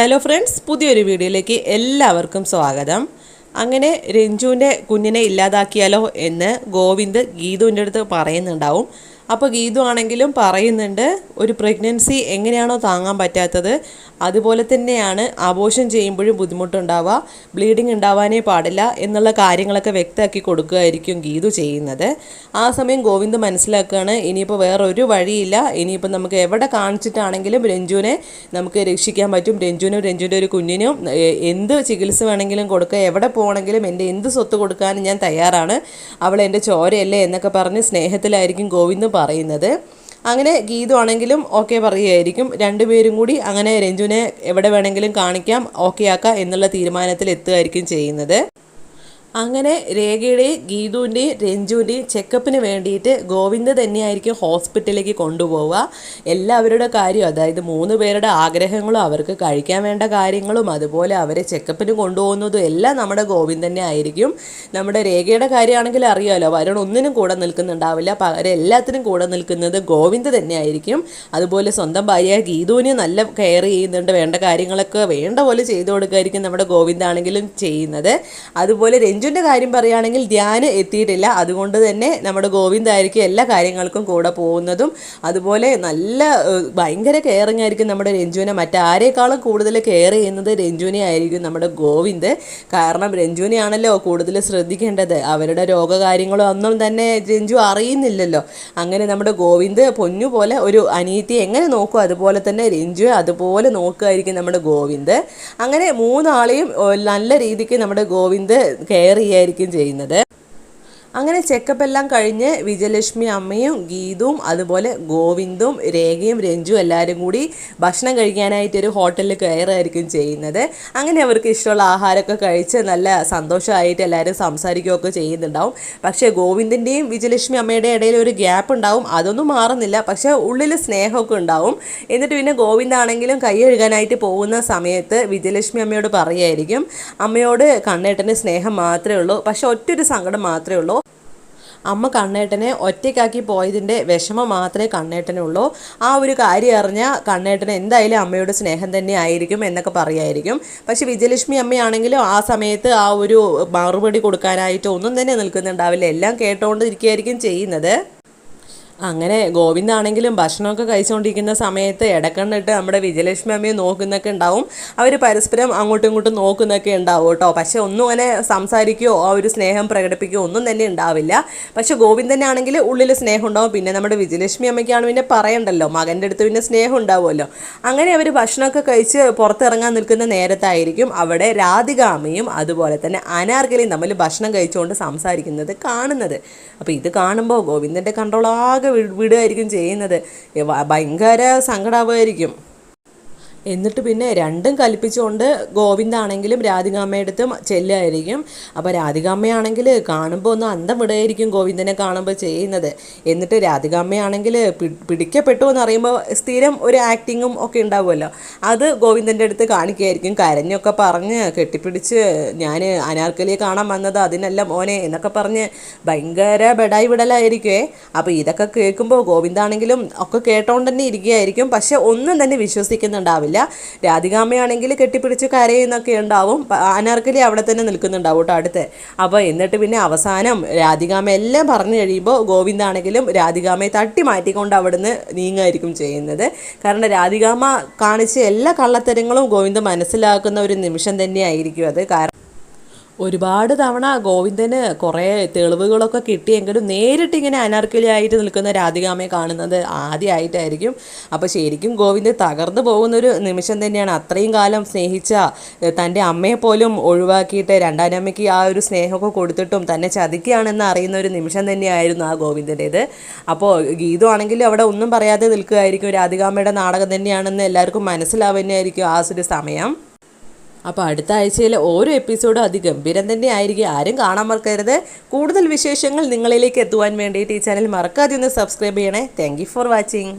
Hello friends, പുതിയൊരു വീഡിയോയിലേക്ക് എല്ലാവർക്കും സ്വാഗതം. അങ്ങനെ രഞ്ജുവിൻ്റെ കുഞ്ഞിനെ ഇല്ലാതാക്കിയാലോ എന്ന് ഗോവിന്ദ് ഗീതുവിൻ്റെ അടുത്ത് പറയുന്നുണ്ടാവും. അപ്പോൾ ഗീതു ആണെങ്കിലും പറയുന്നുണ്ട്, ഒരു പ്രഗ്നൻസി എങ്ങനെയാണോ താങ്ങാൻ പറ്റാത്തത് അതുപോലെ തന്നെയാണ് അബോർഷൻ ചെയ്യുമ്പോഴും ബുദ്ധിമുട്ടുണ്ടാവുക, ബ്ലീഡിങ് ഉണ്ടാവാനേ പാടില്ല എന്നുള്ള കാര്യങ്ങളൊക്കെ വ്യക്തമാക്കി കൊടുക്കുകയായിരിക്കും ഗീതു ചെയ്യുന്നത്. ആ സമയം ഗോവിന്ദ് മനസ്സിലാക്കുകയാണ്, ഇനിയിപ്പോൾ വേറൊരു വഴിയില്ല, ഇനിയിപ്പോൾ നമുക്ക് എവിടെ കാണിച്ചിട്ടാണെങ്കിലും രഞ്ജുവിനെ നമുക്ക് രക്ഷിക്കാൻ പറ്റും. രഞ്ജുവിനും രഞ്ജുവിൻ്റെ ഒരു കുഞ്ഞിനും എന്ത് ചികിത്സ വേണമെങ്കിലും കൊടുക്കുക, എവിടെ പോകണമെങ്കിലും എൻ്റെ എന്ത് സ്വത്ത് കൊടുക്കാനും ഞാൻ തയ്യാറാണ്, അവൾ എൻ്റെ ചോരയല്ലേ എന്നൊക്കെ പറഞ്ഞ് സ്നേഹത്തിലായിരിക്കും ഗോവിന്ദ് പറയുന്നത്. അങ്ങനെ ഗീതു ആണെങ്കിലും ഓക്കെ പറയുകയായിരിക്കും. രണ്ടുപേരും കൂടി അങ്ങനെ രഞ്ജുവിനെ എവിടെ വേണമെങ്കിലും കാണിക്കാം, ഓക്കെ ആക്കാം എന്നുള്ള തീരുമാനത്തിൽ എത്തുകയായിരിക്കും ചെയ്യുന്നത്. അങ്ങനെ രേഖയുടെയും ഗീതുവിൻ്റെയും രഞ്ജുവിൻ്റെയും ചെക്കപ്പിന് വേണ്ടിയിട്ട് ഗോവിന്ദ് തന്നെയായിരിക്കും ഹോസ്പിറ്റലിലേക്ക് കൊണ്ടുപോവുക. എല്ലാവരുടെ കാര്യം, അതായത് 3 പേരുടെ ആഗ്രഹങ്ങളും അവർക്ക് കഴിക്കാൻ വേണ്ട കാര്യങ്ങളും അതുപോലെ അവരെ ചെക്കപ്പിന് കൊണ്ടുപോകുന്നതും എല്ലാം നമ്മുടെ ഗോവിന്ദ് തന്നെ ആയിരിക്കും. നമ്മുടെ രേഖയുടെ കാര്യമാണെങ്കിൽ അറിയാമല്ലോ, വരുൺ ഒന്നിനും കൂടെ നിൽക്കുന്നുണ്ടാവില്ല, പകരം എല്ലാത്തിനും കൂടെ നിൽക്കുന്നത് ഗോവിന്ദ് തന്നെ ആയിരിക്കും. അതുപോലെ സ്വന്തം ഭാര്യ ഗീതുവിന് നല്ല കെയർ ചെയ്യുന്നുണ്ട്, വേണ്ട കാര്യങ്ങളൊക്കെ വേണ്ട പോലെ ചെയ്തു കൊടുക്കുകയായിരിക്കും നമ്മുടെ ഗോവിന്ദ് ആണെങ്കിലും ചെയ്യുന്നത്. അതുപോലെ രഞ്ജുവിൻ്റെ കാര്യം പറയുകയാണെങ്കിൽ ധ്യാനം എത്തിയിട്ടില്ല, അതുകൊണ്ട് തന്നെ നമ്മുടെ ഗോവിന്ദായിരിക്കും എല്ലാ കാര്യങ്ങൾക്കും കൂടെ പോകുന്നതും. അതുപോലെ നല്ല ഭയങ്കര കെയറിങ് ആയിരിക്കും നമ്മുടെ രഞ്ജുവിനെ, മറ്റാരേക്കാളും കൂടുതൽ കെയർ ചെയ്യുന്നത് രഞ്ജുവിനെ ആയിരിക്കും നമ്മുടെ ഗോവിന്ദ്. കാരണം രഞ്ജുവിനെ ആണല്ലോ കൂടുതൽ ശ്രദ്ധിക്കേണ്ടത്, അവരുടെ രോഗകാര്യങ്ങളും ഒന്നും തന്നെ രഞ്ജു അറിയുന്നില്ലല്ലോ. അങ്ങനെ നമ്മുടെ ഗോവിന്ദ് പൊന്നു പോലെ ഒരു അനിയത്തിയെ എങ്ങനെ നോക്കും അതുപോലെ തന്നെ രഞ്ജുവെ അതുപോലെ നോക്കുമായിരിക്കും നമ്മുടെ ഗോവിന്ദ്. അങ്ങനെ 3 ആളെയും നല്ല രീതിക്ക് നമ്മുടെ ഗോവിന്ദ് കെയർ ചെയ്യായിരിക്കും ചെയ്യുന്നത്. അങ്ങനെ ചെക്കപ്പ് എല്ലാം കഴിഞ്ഞ് വിജയലക്ഷ്മി അമ്മയും ഗീതുവും അതുപോലെ ഗോവിന്ദും രേഖയും രഞ്ജു എല്ലാവരും കൂടി ഭക്ഷണം കഴിക്കാനായിട്ടൊരു ഹോട്ടലിൽ കയറായിരിക്കും ചെയ്യുന്നത്. അങ്ങനെ അവർക്ക് ഇഷ്ടമുള്ള ആഹാരമൊക്കെ കഴിച്ച് നല്ല സന്തോഷമായിട്ട് എല്ലാവരും സംസാരിക്കുകയൊക്കെ ചെയ്യുന്നുണ്ടാവും. പക്ഷേ ഗോവിന്ദിൻ്റെയും വിജയലക്ഷ്മി അമ്മയുടെ ഇടയിൽ ഒരു ഗ്യാപ്പ് ഉണ്ടാവും, അതൊന്നും മാറുന്നില്ല, പക്ഷേ ഉള്ളിൽ സ്നേഹമൊക്കെ ഉണ്ടാവും. എന്നിട്ട് പിന്നെ ഗോവിന്ദാണെങ്കിലും കൈ കഴുകാനായിട്ട് പോകുന്ന സമയത്ത് വിജയലക്ഷ്മി അമ്മയോട് പറയുമായിരിക്കും, അമ്മയോട് കണ്ണേട്ടന് സ്നേഹം മാത്രമേ ഉള്ളൂ, പക്ഷെ ഒറ്റൊരു സങ്കടം മാത്രമേ ഉള്ളൂ, അമ്മ കണ്ണേട്ടനെ ഒറ്റയ്ക്കാക്കി പോയതിൻ്റെ വിഷമം മാത്രമേ കണ്ണേട്ടനുള്ളൂ, ആ ഒരു കാര്യം അറിഞ്ഞാൽ കണ്ണേട്ടന് എന്തായാലും അമ്മയുടെ സ്നേഹം തന്നെ ആയിരിക്കും എന്നൊക്കെ പറയുമായിരിക്കും. പക്ഷേ വിജയലക്ഷ്മി അമ്മയാണെങ്കിലും ആ സമയത്ത് ആ ഒരു മറുപടി കൊടുക്കാനായിട്ട് ഒന്നും തന്നെ നിൽക്കുന്നുണ്ടാവില്ല, എല്ലാം കേട്ടുകൊണ്ടിരിക്കുകയായിരിക്കും ചെയ്യുന്നത്. അങ്ങനെ ഗോവിന്ദാണെങ്കിലും ഭക്ഷണമൊക്കെ കഴിച്ചുകൊണ്ടിരിക്കുന്ന സമയത്ത് ഇടക്കണ്ണിട്ട് നമ്മുടെ വിജയലക്ഷ്മി അമ്മയെ നോക്കുന്നൊക്കെ ഉണ്ടാവും. അവർ പരസ്പരം അങ്ങോട്ടും ഇങ്ങോട്ടും നോക്കുന്നൊക്കെ ഉണ്ടാവും കേട്ടോ. പക്ഷെ ഒന്നും അങ്ങനെ സംസാരിക്കുകയോ ആ ഒരു സ്നേഹം പ്രകടിപ്പിക്കുകയോ ഒന്നും തന്നെ ഉണ്ടാവില്ല. പക്ഷെ ഗോവിന്ദനെ ആണെങ്കിൽ ഉള്ളിൽ സ്നേഹം ഉണ്ടാവും. പിന്നെ നമ്മുടെ വിജയലക്ഷ്മി അമ്മയ്ക്കാണ് പിന്നെ പറയണ്ടല്ലോ, മകൻ്റെ അടുത്ത് പിന്നെ സ്നേഹം ഉണ്ടാവുമല്ലോ. അങ്ങനെ അവർ ഭക്ഷണമൊക്കെ കഴിച്ച് പുറത്തിറങ്ങാൻ നിൽക്കുന്ന നേരത്തായിരിക്കും അവിടെ രാധിക അമ്മയും അതുപോലെ തന്നെ അനാർക്കലിയും തമ്മിൽ ഭക്ഷണം കഴിച്ചുകൊണ്ട് സംസാരിക്കുന്നത് കാണുന്നത്. അപ്പോൾ ഇത് കാണുമ്പോൾ ഗോവിന്ദൻ്റെ കൺട്രോൾ ആകെ വിടുകയായിരിക്കും ചെയ്യുന്നത്, ഭയങ്കര സങ്കടമായിരിക്കും. എന്നിട്ട് പിന്നെ രണ്ടും കൽപ്പിച്ചുകൊണ്ട് ഗോവിന്ദാണെങ്കിലും രാധികാമ്മയുടെ അടുത്തും ചെല്ലുമായിരിക്കും. അപ്പോൾ രാധികാമ്മയാണെങ്കിൽ കാണുമ്പോൾ ഒന്ന് അന്തം വിടുകയായിരിക്കും ഗോവിന്ദനെ കാണുമ്പോൾ ചെയ്യുന്നത്. എന്നിട്ട് രാധികാമ്മയാണെങ്കിൽ പിടിക്കപ്പെട്ടു എന്ന് അറിയുമ്പോൾ സ്ഥിരം ഒരു ആക്ടിങ്ങും ഒക്കെ ഉണ്ടാവുമല്ലോ, അത് ഗോവിന്ദൻ്റെ അടുത്ത് കാണിക്കുകയായിരിക്കും. കരഞ്ഞൊക്കെ പറഞ്ഞ് കെട്ടിപ്പിടിച്ച്, ഞാൻ അനാർക്കലിയെ കാണാൻ വന്നത് അതിനല്ല മോനെ എന്നൊക്കെ പറഞ്ഞ് ഭയങ്കര ബെടായി വിടലായിരിക്കുമേ. അപ്പോൾ ഇതൊക്കെ കേൾക്കുമ്പോൾ ഗോവിന്ദാണെങ്കിലും ഒക്കെ കേട്ടോണ്ട് തന്നെ ഇരിക്കുകയായിരിക്കും. പക്ഷെ ഒന്നും തന്നെ വിശ്വസിക്കുന്നുണ്ടാവില്ല. രാധികാമ്മയാണെങ്കിൽ കെട്ടിപ്പിടിച്ച് കരയുന്നൊക്കെ ഉണ്ടാവും, അനാർക്കലി അവിടെ തന്നെ നിൽക്കുന്നുണ്ടാവും കേട്ടോ അടുത്ത്. അപ്പോൾ എന്നിട്ട് പിന്നെ അവസാനം രാധികാമ്മ എല്ലാം പറഞ്ഞു കഴിയുമ്പോൾ ഗോവിന്ദാണെങ്കിലും രാധികാമ്മയെ തട്ടി മാറ്റിക്കൊണ്ട് അവിടുന്ന് നീങ്ങായിരിക്കും ചെയ്യുന്നത്. കാരണം രാധികാമ്മ കാണിച്ച എല്ലാ കള്ളത്തരങ്ങളും ഗോവിന്ദ് മനസ്സിലാക്കുന്ന ഒരു നിമിഷം തന്നെയായിരിക്കും അത്. കാരണം ഒരുപാട് തവണ ഗോവിന്ദന് കുറേ തെളിവുകളൊക്കെ കിട്ടിയെങ്കിലും നേരിട്ട് ഇങ്ങനെ അനാർക്കലിയായിട്ട് നിൽക്കുന്ന രാധികാമ്മയെ കാണുന്നത് ആദ്യമായിട്ടായിരിക്കും. അപ്പോൾ ശരിക്കും ഗോവിന്ദ് തകർന്നു പോകുന്നൊരു നിമിഷം തന്നെയാണ്. അത്രയും കാലം സ്നേഹിച്ച തൻ്റെ അമ്മയെ പോലും ഒഴിവാക്കിയിട്ട് രണ്ടാനമ്മയ്ക്ക് ആ ഒരു സ്നേഹമൊക്കെ കൊടുത്തിട്ടും തന്നെ ചതിക്കുകയാണെന്ന് അറിയുന്ന ഒരു നിമിഷം തന്നെയായിരുന്നു ആ ഗോവിന്ദൻ്റേത്. അപ്പോൾ ഗീതു ആണെങ്കിലും അവിടെ ഒന്നും പറയാതെ നിൽക്കുകയായിരിക്കും, രാധികാമ്മയുടെ നാടകം തന്നെയാണെന്ന് എല്ലാവർക്കും മനസ്സിലാവുന്നതായിരിക്കും ആ ഒരു സമയം. അപ്പോൾ അടുത്ത ആഴ്ചയിൽ ഓരോ എപ്പിസോഡും അതിഗംഭീരം തന്നെ ആയിരിക്കും, ആരും കാണാൻ മറക്കരുത്. കൂടുതൽ വിശേഷങ്ങൾ നിങ്ങളിലേക്ക് എത്തുവാൻ വേണ്ടിയിട്ട് ഈ ചാനൽ മറക്കാതെ ഒന്ന് സബ്സ്ക്രൈബ് ചെയ്യണേ. Thank you for watching.